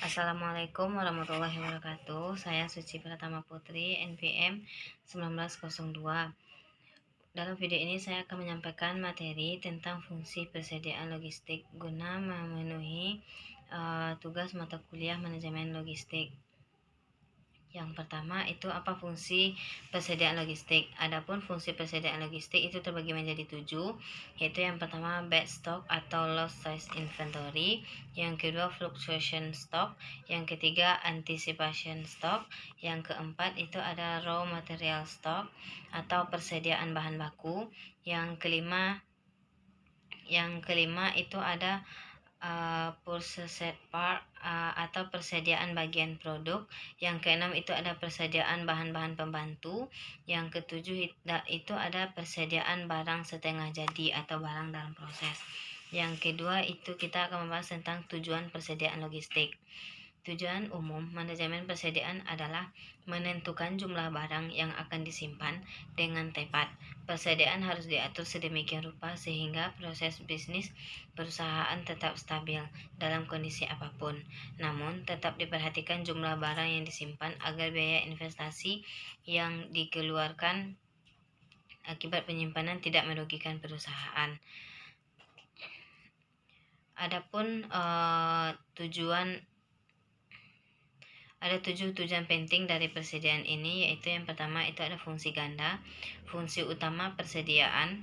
Assalamualaikum warahmatullahi wabarakatuh. Saya Suci Pratama Putri, NPM 1902. Dalam video ini saya akan menyampaikan materi tentang fungsi persediaan logistik guna memenuhi tugas mata kuliah manajemen logistik. Yang pertama itu apa fungsi persediaan logistik. Adapun fungsi persediaan logistik itu terbagi menjadi 7, yaitu yang pertama bad stock atau lost size inventory, yang kedua fluctuation stock, yang ketiga anticipation stock, yang keempat itu ada raw material stock atau persediaan bahan baku, yang kelima itu ada processed part atau persediaan bagian produk. Yang keenam itu ada persediaan bahan-bahan pembantu. Yang ketujuh itu ada persediaan barang setengah jadi atau barang dalam proses. Yang kedua itu kita akan membahas tentang tujuan persediaan logistik. Tujuan umum manajemen persediaan adalah menentukan jumlah barang yang akan disimpan dengan tepat. Persediaan harus diatur sedemikian rupa sehingga proses bisnis perusahaan tetap stabil dalam kondisi apapun. Namun, tetap diperhatikan jumlah barang yang disimpan agar biaya investasi yang dikeluarkan akibat penyimpanan tidak merugikan perusahaan. Adapun ada 7 tujuan penting dari persediaan ini, yaitu yang pertama itu ada fungsi ganda. Fungsi utama persediaan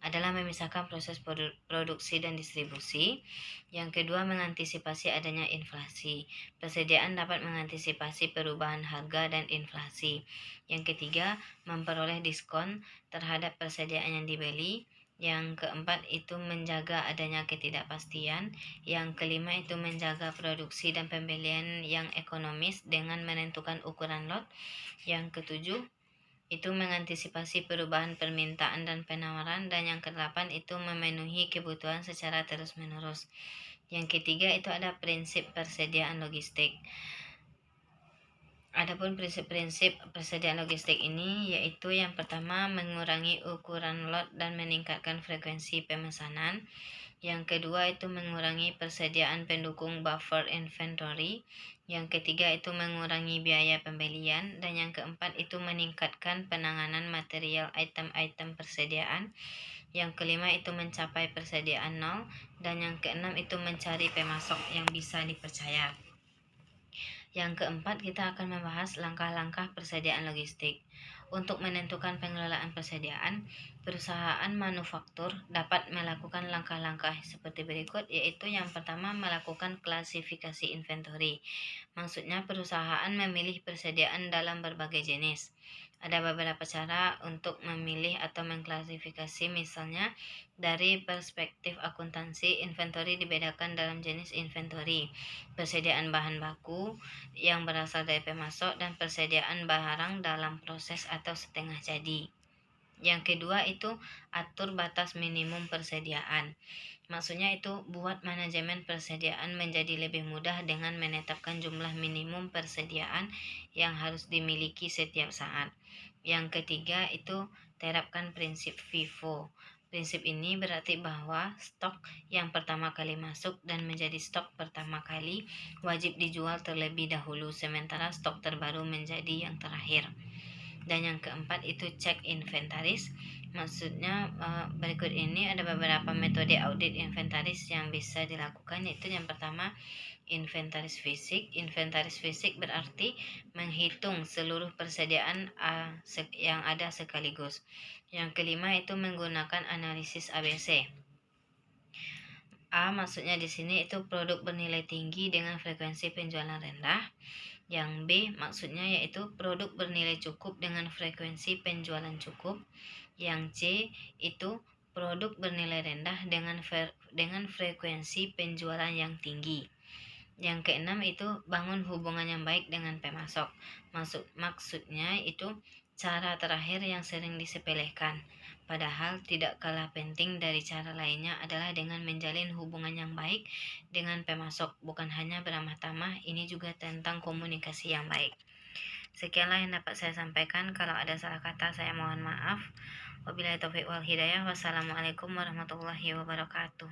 adalah memisahkan proses produksi dan distribusi. Yang kedua, mengantisipasi adanya inflasi. Persediaan dapat mengantisipasi perubahan harga dan inflasi. Yang ketiga, memperoleh diskon terhadap persediaan yang dibeli. Yang keempat itu menjaga adanya ketidakpastian. Yang kelima itu menjaga produksi dan pembelian yang ekonomis dengan menentukan ukuran lot. Yang ketujuh itu mengantisipasi perubahan permintaan dan penawaran. Dan yang kedelapan itu memenuhi kebutuhan secara terus-menerus. Yang ketiga itu ada prinsip persediaan logistik. Adapun prinsip-prinsip persediaan logistik ini yaitu yang pertama mengurangi ukuran lot dan meningkatkan frekuensi pemesanan. Yang kedua itu mengurangi persediaan pendukung buffer inventory. Yang ketiga itu mengurangi biaya pembelian. Dan yang keempat itu meningkatkan penanganan material item-item persediaan. Yang kelima itu mencapai persediaan nol. Dan yang keenam itu mencari pemasok yang bisa dipercaya. Yang keempat, kita akan membahas langkah-langkah persediaan logistik. Untuk menentukan pengelolaan persediaan, perusahaan manufaktur dapat melakukan langkah-langkah seperti berikut, yaitu yang pertama melakukan klasifikasi inventory. Maksudnya perusahaan memilih persediaan dalam berbagai jenis. Ada beberapa cara untuk memilih atau mengklasifikasi, misalnya dari perspektif akuntansi, inventory dibedakan dalam jenis inventory, persediaan bahan baku yang berasal dari pemasok, dan persediaan barang dalam proses atau setengah jadi. Yang kedua itu atur batas minimum persediaan. Maksudnya itu buat manajemen persediaan menjadi lebih mudah dengan menetapkan jumlah minimum persediaan yang harus dimiliki setiap saat. Yang ketiga itu terapkan prinsip FIFO. Prinsip ini berarti bahwa stok yang pertama kali masuk dan menjadi stok pertama kali wajib dijual terlebih dahulu, sementara stok terbaru menjadi yang terakhir. Dan yang keempat itu cek inventaris. Maksudnya berikut ini ada beberapa metode audit inventaris yang bisa dilakukan, yaitu yang pertama inventaris fisik. Inventaris fisik berarti menghitung seluruh persediaan yang ada sekaligus. Yang kelima itu menggunakan analisis ABC. A maksudnya di sini itu produk bernilai tinggi dengan frekuensi penjualan rendah. Yang B maksudnya yaitu produk bernilai cukup dengan frekuensi penjualan cukup. Yang C itu produk bernilai rendah dengan frekuensi penjualan yang tinggi. Yang keenam itu bangun hubungan yang baik dengan pemasok. Maksudnya itu cara terakhir yang sering disepelekan. Padahal tidak kalah penting dari cara lainnya adalah dengan menjalin hubungan yang baik dengan pemasok. Bukan hanya beramah tamah, ini juga tentang komunikasi yang baik. Sekianlah yang dapat saya sampaikan. Kalau ada salah kata saya mohon maaf. Wabillahi taufiq wal hidayah. Wassalamualaikum warahmatullahi wabarakatuh.